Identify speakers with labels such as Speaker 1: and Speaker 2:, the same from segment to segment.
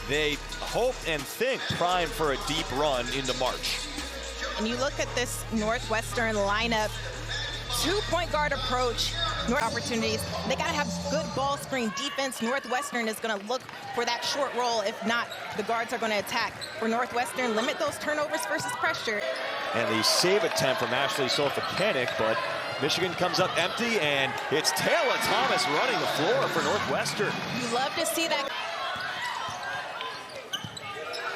Speaker 1: They hope and think prime for a deep run into March.
Speaker 2: And you look at this Northwestern lineup, two-point guard approach, opportunities. They got to have good ball screen defense. Northwestern is going to look for that short roll. If not, the guards are going to attack. For Northwestern, limit those turnovers versus pressure.
Speaker 1: And the save attempt from Ashley Solfacanik, but Michigan comes up empty, and it's Taylor Thomas running the floor for Northwestern.
Speaker 2: You love to see that.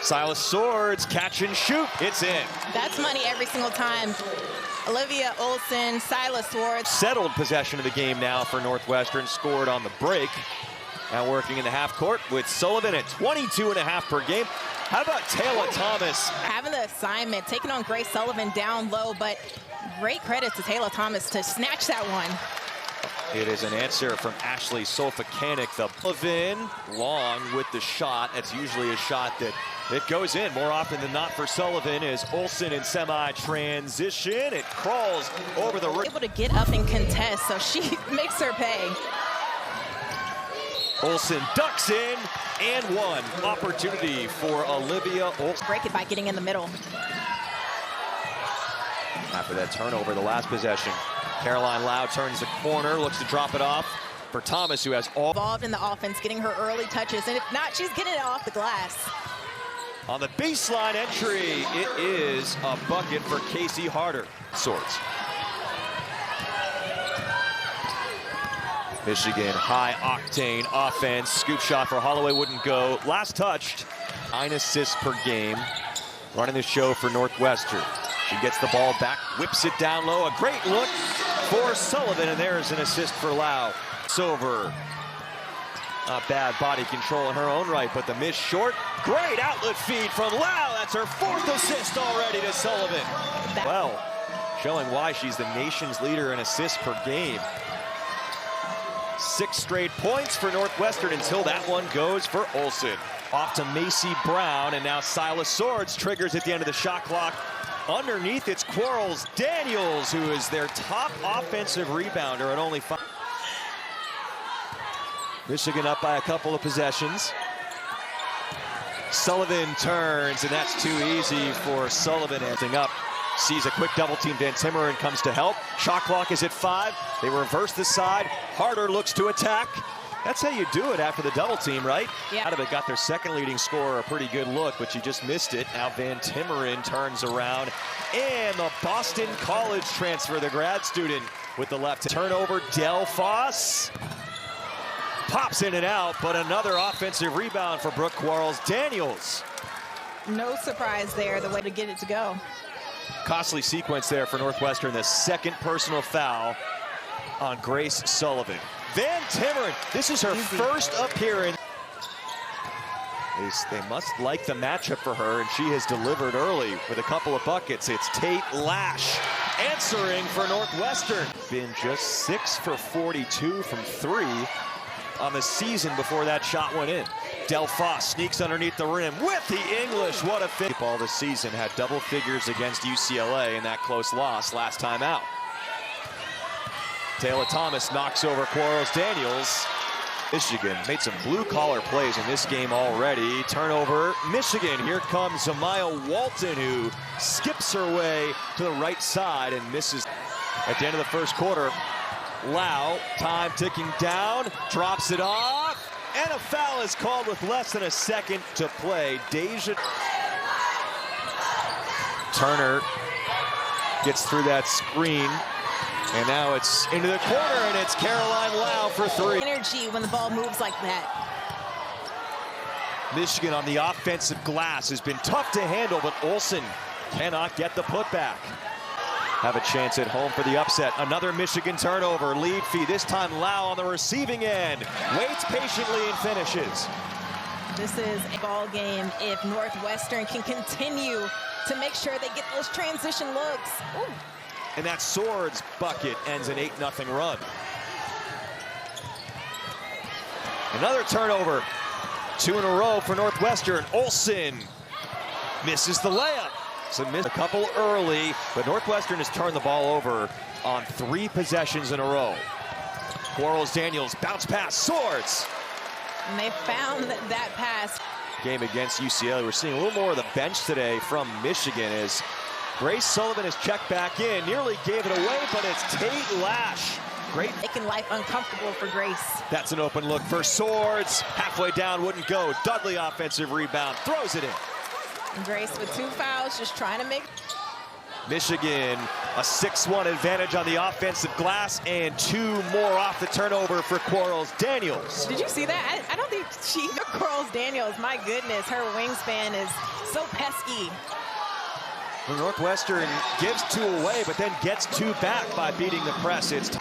Speaker 1: Silas Swords, catch and shoot. It's in.
Speaker 2: That's money every single time. Olivia Olson, Silas Swords.
Speaker 1: Settled possession of the game now for Northwestern, scored on the break. Now working in the half court with Sullivan at 22.5 per game. How about Taylor Thomas?
Speaker 2: Having the assignment, taking on Grace Sullivan down low, but great credit to Taylor Thomas to snatch that one.
Speaker 1: It is an answer from Ashley Solfacanik. The Sullivan long with the shot. That's usually a shot that it goes in more often than not for Sullivan. As Olson in semi-transition, it crawls over the rim.
Speaker 2: Able to get up and contest, so she makes her pay.
Speaker 1: Olson ducks in and one. Opportunity for Olivia Olson.
Speaker 2: Break it by getting in the middle.
Speaker 1: After that turnover, the last possession, Caroline Lau turns the corner, looks to drop it off for Thomas, who has all
Speaker 2: involved in the offense, getting her early touches, and if not, she's getting it off the glass.
Speaker 1: On the baseline entry, it is a bucket for Casey Harder. Swords. Michigan high-octane offense. Scoop shot for Holloway wouldn't go. Last touched. 9 assists per game. Running the show for Northwestern. She gets the ball back, whips it down low. A great look for Sullivan, and there's an assist for Lau. Silver. Not bad body control in her own right, but the miss short. Great outlet feed from Lau. That's her 4th assist already to Sullivan. Well, showing why she's the nation's leader in assists per game. 6 straight points for Northwestern until that one goes for Olson. Off to Macy Brown, and now Silas Swords triggers at the end of the shot clock. Underneath, it's Quarles Daniels, who is their top offensive rebounder at only 5. Michigan up by a couple of possessions. Sullivan turns, and that's too easy for Sullivan. Ending up, sees a quick double team. Van Timmeren comes to help. Shot clock is at 5. They reverse the side. Harder looks to attack. That's how you do it after the double team, right?
Speaker 2: Yeah.
Speaker 1: Out of it, got their second leading scorer a pretty good look, but she just missed it. Now Van Timmeren turns around, and the Boston College transfer, the grad student with the left turnover. Del Foss pops in and out, but another offensive rebound for Brooke Quarles Daniels.
Speaker 2: No surprise there, the way to get it to go.
Speaker 1: Costly sequence there for Northwestern. The second personal foul on Grace Sullivan. Van Timmeren, this is her first appearance. They must like the matchup for her, and she has delivered early with a couple of buckets. It's Tate Lash answering for Northwestern. Been just 6 for 42 from 3 on the season before that shot went in. Del Foss sneaks underneath the rim with the English. What a fit. Ball this season had double figures against UCLA in that close loss last time out. Taylor Thomas knocks over Quarles Daniels. Michigan made some blue-collar plays in this game already. Turnover, Michigan. Here comes Amaya Walton, who skips her way to the right side and misses. At the end of the first quarter, Lau, time ticking down, drops it off, and a foul is called with less than a second to play. Deja Turner gets through that screen. And now it's into the corner, and it's Caroline Lau for 3.
Speaker 2: Energy when the ball moves like that.
Speaker 1: Michigan on the offensive glass has been tough to handle, but Olson cannot get the putback. Have a chance at home for the upset. Another Michigan turnover, lead feed. This time Lau on the receiving end. Waits patiently and finishes.
Speaker 2: This is a ball game if Northwestern can continue to make sure they get those transition looks. Ooh.
Speaker 1: And that Swords bucket ends an 8-0 run. Another turnover. 2 in a row for Northwestern. Olson misses the layup. So missed a couple early, but Northwestern has turned the ball over on 3 possessions in a row. Quarles Daniels, bounce pass, Swords.
Speaker 2: And they found that pass.
Speaker 1: game against UCLA. We're seeing a little more of the bench today from Michigan as Grace Sullivan is checked back in. Nearly gave it away, but it's Tate Lash. Great.
Speaker 2: Making life uncomfortable for Grace.
Speaker 1: That's an open look for Swords. Halfway down, wouldn't go. Dudley offensive rebound, throws it in.
Speaker 2: Grace with 2 fouls, just trying to make.
Speaker 1: Michigan, a 6-1 advantage on the offensive glass, and 2 more off the turnover for Quarles Daniels.
Speaker 2: Did you see that? I don't think Quarles Daniels, my goodness, her wingspan is so pesky.
Speaker 1: Well, Northwestern gives 2 away, but then gets 2 back by beating the press. It's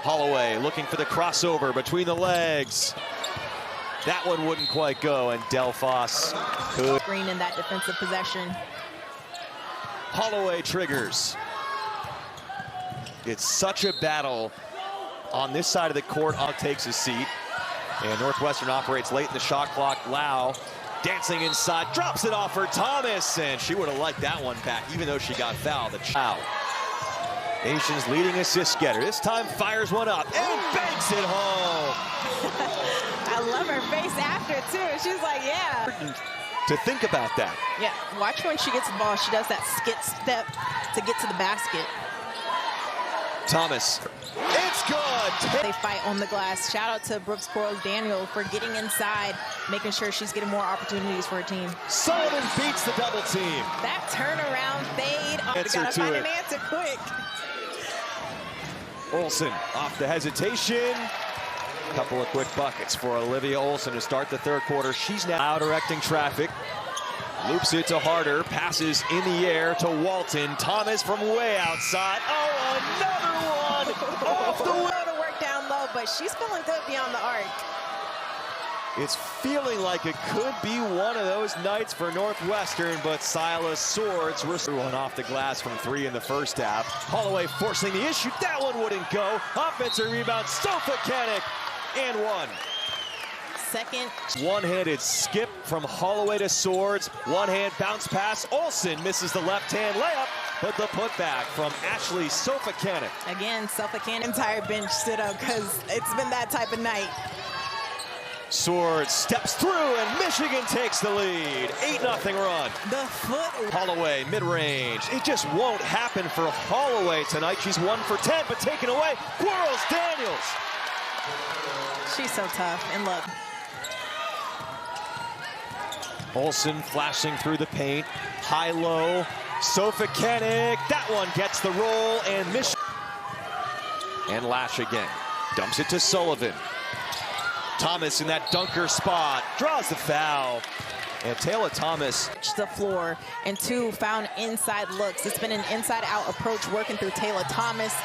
Speaker 1: Holloway looking for the crossover between the legs. That one wouldn't quite go, and Delphos could.
Speaker 2: Green in that defensive possession.
Speaker 1: Holloway triggers. It's such a battle on this side of the court. Takes a seat, and Northwestern operates late in the shot clock. Lau dancing inside, drops it off for Thomas, and she would have liked that one back, even though she got fouled. The foul. Nation's leading assist getter. This time fires one up and banks it home.
Speaker 2: I love her face after, too. She's like, yeah.
Speaker 1: To think about that.
Speaker 2: Yeah, watch when she gets the ball. She does that skip step to get to the basket.
Speaker 1: Thomas, it's good.
Speaker 2: They fight on the glass. Shout out to Brooks Quarles Daniel for getting inside, making sure she's getting more opportunities for her team.
Speaker 1: Sullivan beats the double team.
Speaker 2: That turnaround fade. Oh,
Speaker 1: Answer
Speaker 2: gotta
Speaker 1: to
Speaker 2: find
Speaker 1: it.
Speaker 2: an answer quick.
Speaker 1: Olsen off the hesitation. A couple of quick buckets for Olivia Olsen to start the third quarter. She's now out directing traffic. Loops it to Harder, passes in the air to Walton. Thomas from way outside. Oh, another one off the way.
Speaker 2: To work down low, but she's feeling good beyond the arc.
Speaker 1: It's feeling like it could be one of those nights for Northwestern, but Silas Swords one off the glass from 3 in the first half. Holloway forcing the issue. That one wouldn't go. Offensive rebound, Sofa Kanik, and 1.
Speaker 2: Second.
Speaker 1: One-handed skip from Holloway to Swords. One-hand bounce pass. Olsen misses the left-hand layup, but the putback from Ashley Sofa-Kanik.
Speaker 2: Again, Sofa-Kanik. Entire bench stood up because it's been that type of night.
Speaker 1: Swords steps through, and Michigan takes the lead. 8-0 run.
Speaker 2: The foot.
Speaker 1: Holloway, mid-range. It just won't happen for Holloway tonight. She's 1 for 10, but taken away. Quarles Daniels.
Speaker 2: She's so tough, and look.
Speaker 1: Olsen flashing through the paint. High-low. Sofa-Kanik. That one gets the roll, and Michigan. And Lash again. Dumps it to Sullivan. Thomas in that dunker spot. Draws the foul. And Taylor Thomas.
Speaker 2: The floor, and 2 found inside looks. It's been an inside-out approach working through Taylor Thomas.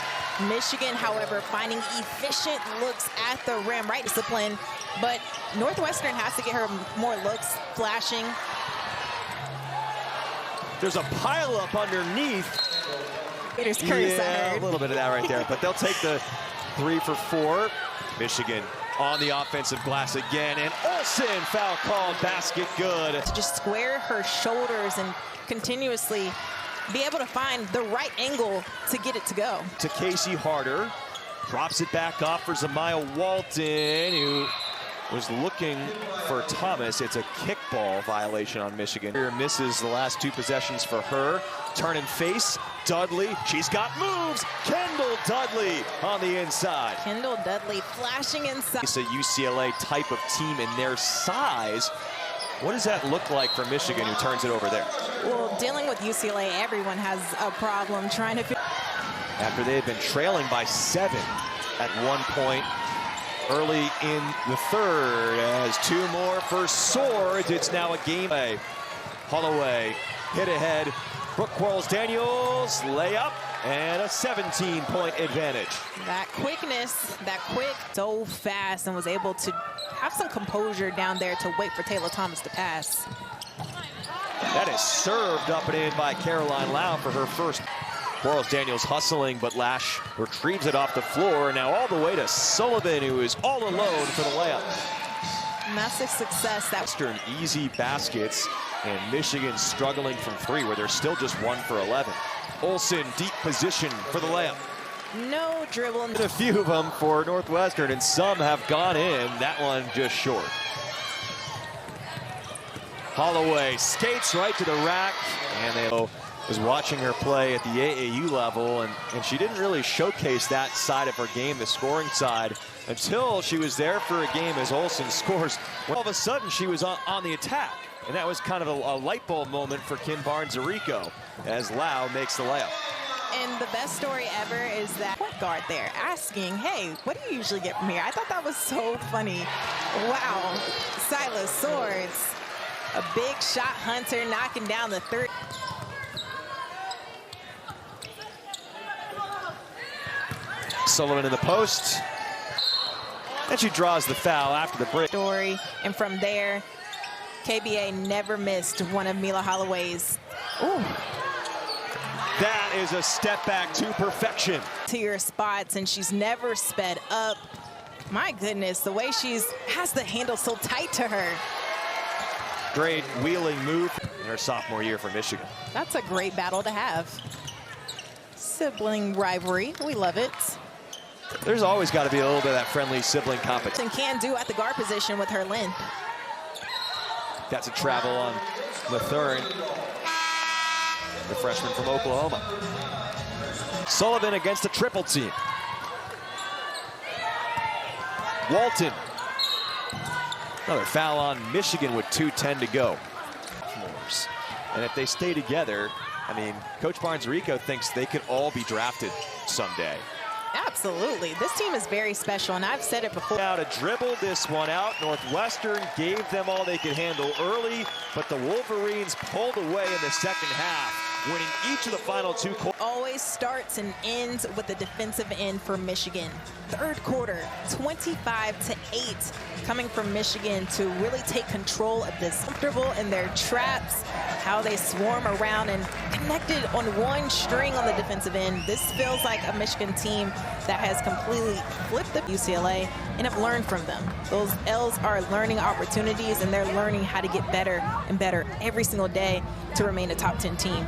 Speaker 2: Michigan, however, finding efficient looks at the rim, right discipline. But Northwestern has to get her more looks, flashing.
Speaker 1: There's a pileup underneath.
Speaker 2: Curse,
Speaker 1: yeah, a little bit of that right there. But they'll take the 3 for 4. Michigan on the offensive glass again, and Olsen foul called, basket good.
Speaker 2: Just square her shoulders and continuously be able to find the right angle to get it to go.
Speaker 1: To Casey Harder, drops it back off for Zamaya Walton, who was looking for Thomas. It's a kickball violation on Michigan. Misses the last 2 possessions for her. Turn and face, Dudley. She's got moves. Kendall Dudley on the inside.
Speaker 2: Kendall Dudley flashing inside.
Speaker 1: It's a UCLA type of team in their size. What does that look like for Michigan, who turns it over there?
Speaker 2: Well, dealing with UCLA, everyone has a problem trying to.
Speaker 1: After they had been trailing by 7 at one point early in the third, as 2 more for Swords. It's now a game. Holloway hit ahead. Brooke Quarles Daniels layup, and a 17-point advantage.
Speaker 2: That quickness, that quick, so fast, and was able to have some composure down there to wait for Taylor Thomas to pass.
Speaker 1: That is served up and in by Caroline Lau for her first. Quarles Daniels hustling, but Lash retrieves it off the floor. Now all the way to Sullivan, who is all alone for the layup.
Speaker 2: Massive success. That
Speaker 1: Western easy baskets, and Michigan struggling from 3, where they're still just 1 for 11. Olsen deep position for the layup.
Speaker 2: no dribble.
Speaker 1: A few of them for Northwestern, and some have gone in. That one just short. Holloway skates right to the rack, and they was watching her play at the AAU level, and she didn't really showcase that side of her game, the scoring side, until she was there for a game as Olsen scores. All of a sudden, she was on the attack, and that was kind of a light bulb moment for Kim Barnes-Arico as Lau makes the layup.
Speaker 2: And the best story ever is that point guard there asking, hey, what do you usually get from here? I thought that was so funny. Wow, Silas Swords, a big shot hunter knocking down the third.
Speaker 1: Sullivan in the post, and she draws the foul after the break.
Speaker 2: Story, and from there, KBA never missed one of Mila Holloway's. Ooh.
Speaker 1: That is a step back to perfection.
Speaker 2: To your spots, and she's never sped up. My goodness, the way has the handle so tight to her.
Speaker 1: Great wheeling move in her sophomore year for Michigan.
Speaker 2: That's a great battle to have. Sibling rivalry, we love it.
Speaker 1: There's always got to be a little bit of that friendly sibling competition.
Speaker 2: And can do at the guard position with her length.
Speaker 1: Got to travel on Mathurin, the freshman from Oklahoma. Sullivan against a triple team. Walton. Another foul on Michigan with 2:10 to go. And if they stay together, I mean, Coach Barnes-Arico thinks they could all be drafted someday.
Speaker 2: Absolutely. This team is very special, and I've said it before.
Speaker 1: Now to dribble this one out, Northwestern gave them all they could handle early, but the Wolverines pulled away in the second half, winning each of the final two quarters.
Speaker 2: Always starts and ends with the defensive end for Michigan. Third quarter, 25-8, coming from Michigan to really take control of this. Comfortable in their traps, how they swarm around and connected on one string on the defensive end. This feels like a Michigan team that has completely flipped the UCLA and have learned from them. Those L's are learning opportunities, and they're learning how to get better and better every single day to remain a top 10 team.